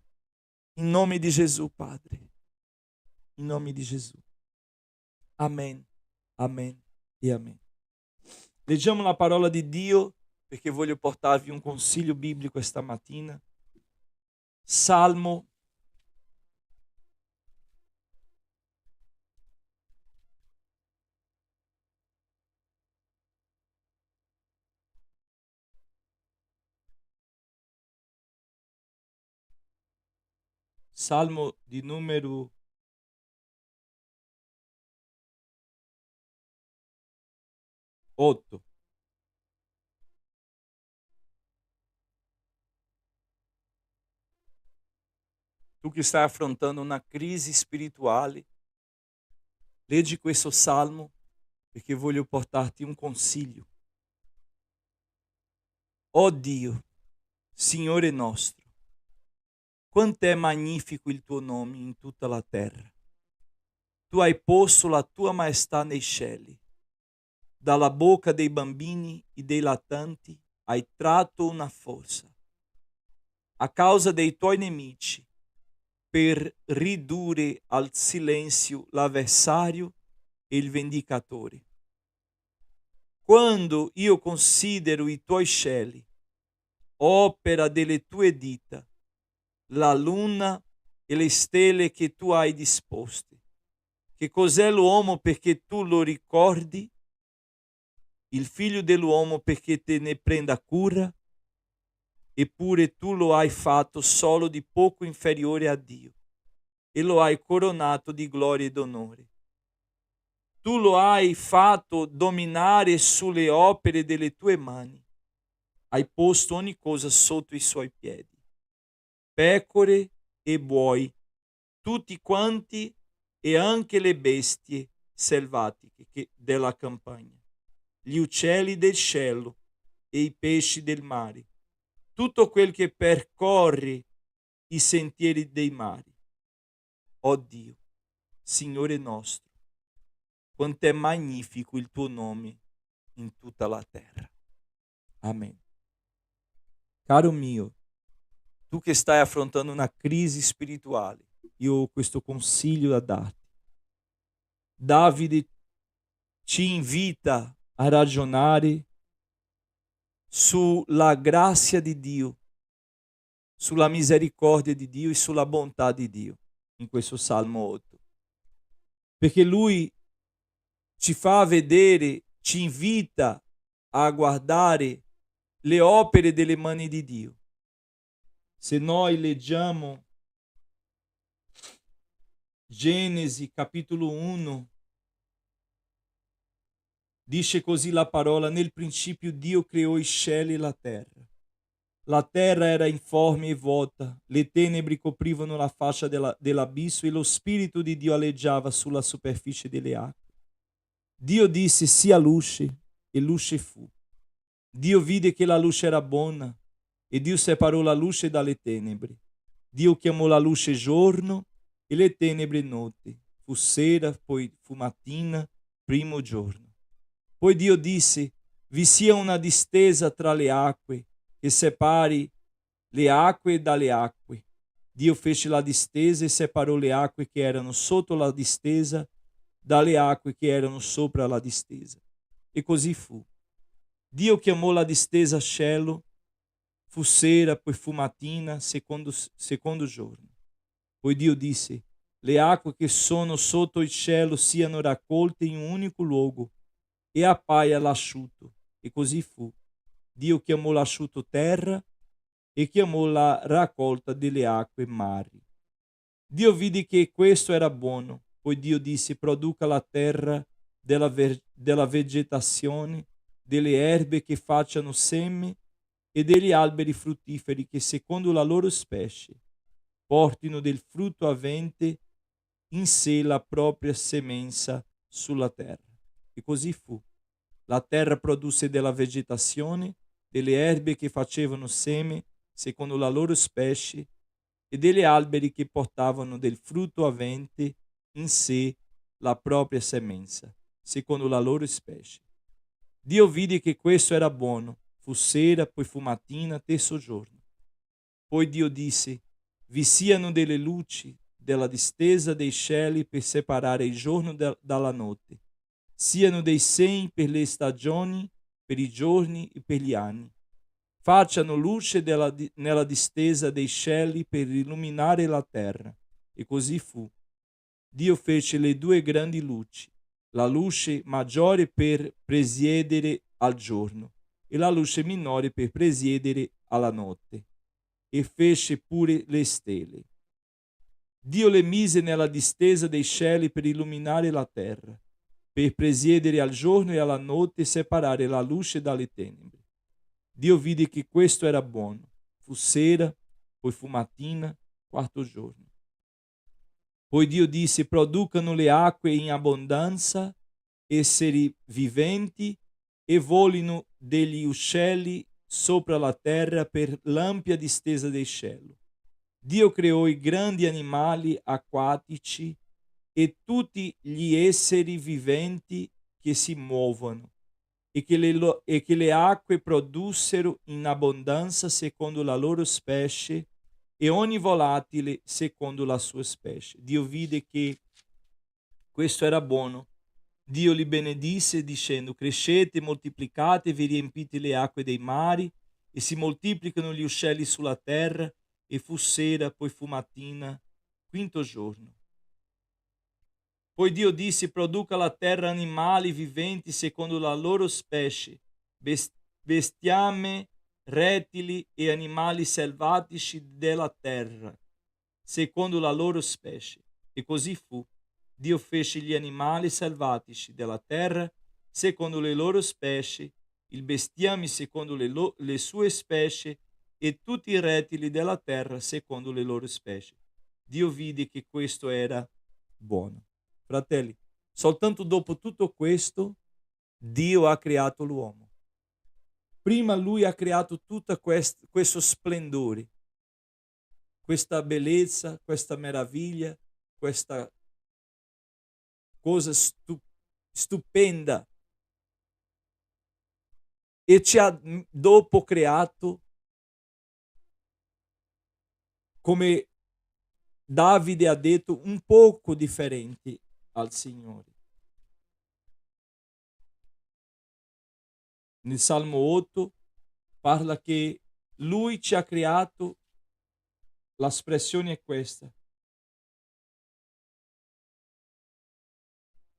In nome di Gesù, Padre. In nome di Gesù. Amen, amen e amen. Leggiamo la parola di Dio, perché voglio portarvi un consiglio biblico questa mattina. Salmo 8. Tu che stai affrontando una crisi spirituale, leggi questo salmo perché voglio portarti un consiglio. Oh Dio, Signore nostro, quanto è magnifico il tuo nome in tutta la terra. Tu hai posto la tua maestà nei cieli. Dalla bocca dei bambini e dei lattanti hai tratto una forza. A causa dei tuoi nemici, per ridurre al silenzio l'avversario e il vendicatore. Quando io considero i tuoi cieli, opera delle tue dita, la luna e le stelle che tu hai disposte, che cos'è l'uomo perché tu lo ricordi? Il figlio dell'uomo perché te ne prenda cura? Eppure tu lo hai fatto solo di poco inferiore a Dio e lo hai coronato di gloria ed onore. Tu lo hai fatto dominare sulle opere delle tue mani. Hai posto ogni cosa sotto i suoi piedi. Pecore e buoi, tutti quanti e anche le bestie selvatiche della campagna, gli uccelli del cielo e i pesci del mare, tutto quel che percorre i sentieri dei mari. Oh Dio, Signore nostro, quanto è magnifico il tuo nome in tutta la terra. Amen. Caro mio, tu che stai affrontando una crisi spirituale, io ho questo consiglio da darti. Davide ci invita a ragionare sulla grazia di Dio, sulla misericordia di Dio e sulla bontà di Dio in questo Salmo 8. Perché lui ci fa vedere, ci invita a guardare le opere delle mani di Dio. Se noi leggiamo Genesi capitolo 1, dice così la parola: nel principio Dio creò i cieli e la terra. La terra era informe e vuota, le tenebre coprivano la faccia dell'abisso e lo Spirito di Dio aleggiava sulla superficie delle acque. Dio disse: sia luce, e luce fu. Dio vide che la luce era buona, e Dio separò la luce dalle tenebre. Dio chiamò la luce giorno e le tenebre notte. Fu sera, poi fu mattina, primo giorno. Poi Dio disse: vi sia una distesa tra le acque, che separi le acque dalle acque. Dio fece la distesa e separò le acque che erano sotto la distesa dalle acque che erano sopra la distesa. E così fu. Dio chiamò la distesa cielo, fu sera, poi fu mattina, secondo giorno. Poi Dio disse: le acque che sono sotto il cielo siano raccolte in un unico luogo e appaia l'asciutto. E così fu. Dio chiamò l'asciutto terra e chiamò la raccolta delle acque mari. Dio vide che questo era buono. Poi Dio disse: produca la terra della vegetazione, delle erbe che facciano seme e degli alberi fruttiferi che secondo la loro specie portino del frutto avente in sé la propria semenza sulla terra. E così fu. La terra produsse della vegetazione, delle erbe che facevano seme secondo la loro specie e degli alberi che portavano del frutto avente in sé la propria semenza secondo la loro specie. Dio vide che questo era buono. Fu sera, poi fu mattina, terzo giorno. Poi Dio disse: vi siano delle luci della distesa dei cieli per separare il giorno dalla notte, siano dei segni per le stagioni, per i giorni e per gli anni. Facciano luce nella distesa dei cieli per illuminare la terra. E così fu. Dio fece le due grandi luci, la luce maggiore per presiedere al giorno e la luce minore per presiedere alla notte, e fece pure le stelle. Dio le mise nella distesa dei cieli per illuminare la terra, per presiedere al giorno e alla notte e separare la luce dalle tenebre. Dio vide che questo era buono. Fu sera, poi fu mattina, quarto giorno. Poi Dio disse: producano le acque in abbondanza, esseri viventi, e volino degli uccelli sopra la terra per l'ampia distesa del cielo. Dio creò i grandi animali acquatici e tutti gli esseri viventi che si muovono, e che le acque produssero in abbondanza secondo la loro specie, e ogni volatile secondo la sua specie. Dio vide che questo era buono. Dio li benedisse dicendo: crescete, moltiplicate, vi riempite le acque dei mari, e si moltiplicano gli uccelli sulla terra. E fu sera, poi fu mattina, quinto giorno. Poi Dio disse: produca la terra animali viventi secondo la loro specie, bestiame, rettili e animali selvatici della terra, secondo la loro specie. E così fu. Dio fece gli animali selvatici della terra secondo le loro specie, il bestiame secondo le sue specie, e tutti i rettili della terra secondo le loro specie. Dio vide che questo era buono. Fratelli, soltanto dopo tutto questo, Dio ha creato l'uomo. Prima lui ha creato tutto questo splendore, questa bellezza, questa meraviglia, questa cosa stupenda, e ci ha dopo creato come Davide ha detto, un poco differenti al Signore. Nel Salmo 8 parla che Lui ci ha creato, l'espressione è questa: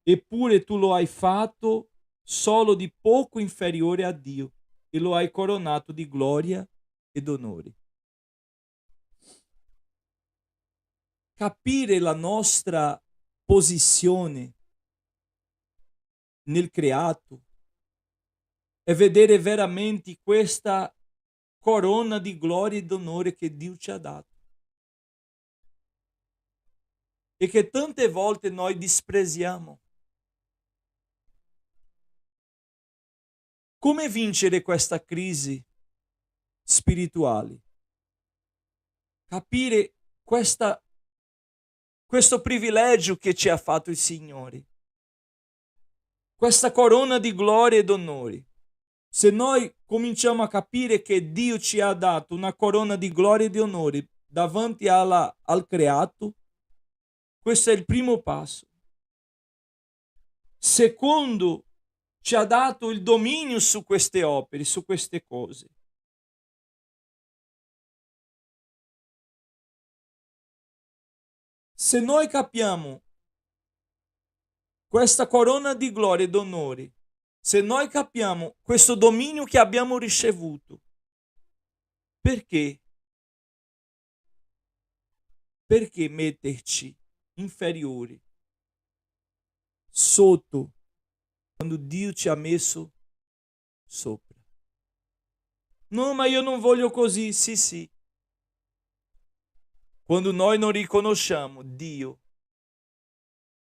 eppure tu lo hai fatto solo di poco inferiore a Dio e lo hai coronato di gloria ed onore. Capire la nostra posizione nel creato e vedere veramente questa corona di gloria ed onore che Dio ci ha dato e che tante volte noi disprezziamo. Come vincere questa crisi spirituale? Capire questo privilegio che ci ha fatto il Signore, questa corona di gloria ed onore. Se noi cominciamo a capire che Dio ci ha dato una corona di gloria e di onore davanti al creato, questo è il primo passo. Secondo, ci ha dato il dominio su queste opere, su queste cose. Se noi capiamo questa corona di gloria ed onore, se noi capiamo questo dominio che abbiamo ricevuto, perché metterci inferiori sotto quando Dio ci ha messo sopra? No, ma io non voglio così. Sì. Quando noi non riconosciamo Dio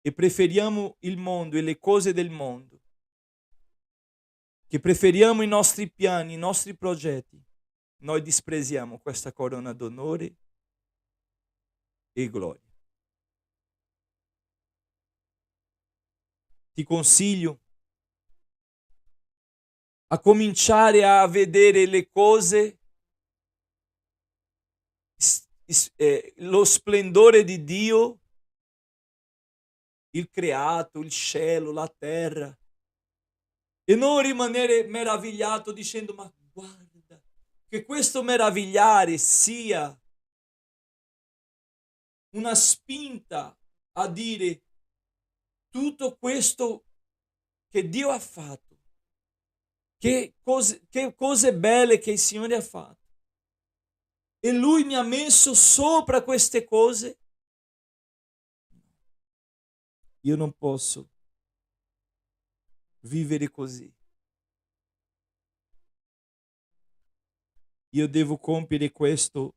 e preferiamo il mondo e le cose del mondo, che preferiamo i nostri piani, i nostri progetti, noi disprezziamo questa corona d'onore e gloria. Ti consiglio a cominciare a vedere le cose, lo splendore di Dio, il creato, il cielo, la terra, e non rimanere meravigliato dicendo: ma guarda, che questo meravigliare sia una spinta a dire tutto questo che Dio ha fatto, che cose belle che il Signore ha fatto, e Lui mi ha messo sopra queste cose. Io non posso vivere così. Io devo compiere questo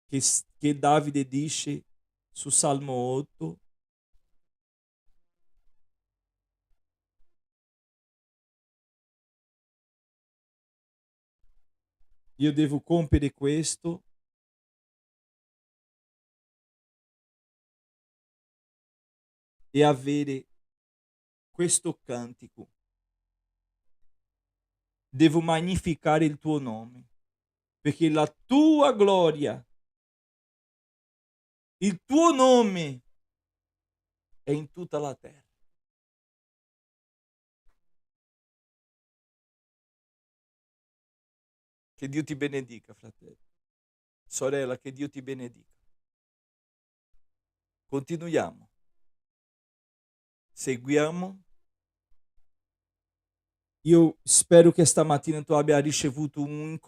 che Davide dice su Salmo 8. Io devo compiere questo e avere questo cantico. Devo magnificare il tuo nome, perché la tua gloria, il tuo nome è in tutta la terra. Che Dio ti benedica, fratello. Sorella, che Dio ti benedica. Continuiamo. Seguiamo. Io spero che stamattina tu abbia ricevuto un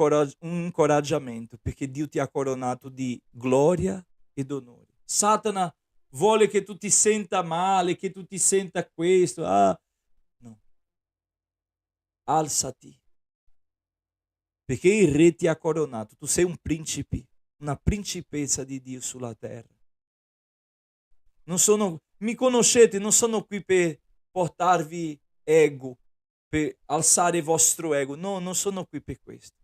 incoraggiamento, perché Dio ti ha coronato di gloria ed onore. Satana vuole che tu ti senta male, che tu ti senta questo. No. Alzati, perché il re ti ha coronato. Tu sei un principe, una principessa di Dio sulla terra. Mi conoscete, non sono qui per portarvi ego, per alzare il vostro ego. No, non sono qui per questo.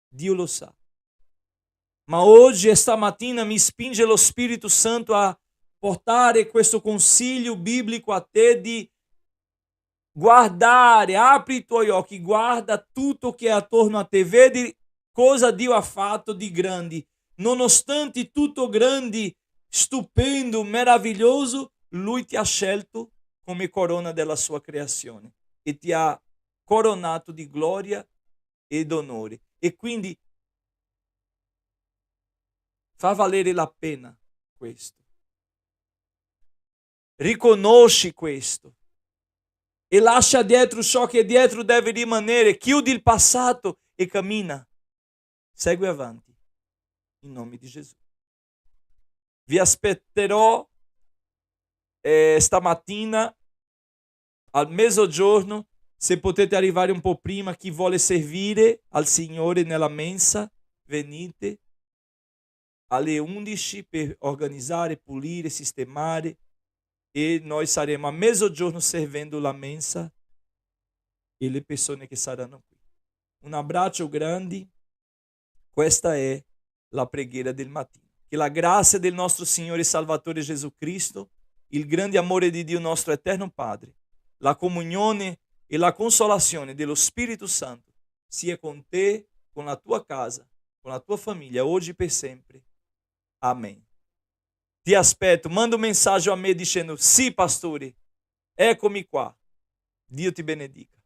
Dio lo sa. Ma oggi e stamattina mi spinge lo Spirito Santo a portare questo consiglio biblico a te di guardare, apri i tuoi occhi, guarda tutto che è attorno a te, vedi cosa Dio ha fatto di grandi. Nonostante tutto grande, stupendo, meraviglioso, Lui ti ha scelto come corona della sua creazione e ti ha coronato di gloria ed onore. E quindi fa valere la pena questo. Riconosci questo e lascia dietro ciò che dietro deve rimanere, chiudi il passato e cammina. Segue avanti, in nome di Gesù. Vi aspetterò stamattina al mezzogiorno, se potete arrivare un po' prima, chi vuole servire al Signore nella mensa, venite alle 11 per organizzare, pulire, sistemare e noi saremo a mezzogiorno servendo la mensa e le persone che saranno qui. Un abbraccio grande, questa è la preghiera del mattino. Che la grazia del nostro Signore e Salvatore Gesù Cristo, il grande amore di Dio nostro eterno Padre, la comunione e la consolazione dello Spirito Santo sia con te, con la tua casa, con la tua famiglia, oggi e per sempre. Amen. Ti aspetto, manda un messaggio a me dicendo: sì, pastore, eccomi qua. Dio ti benedica.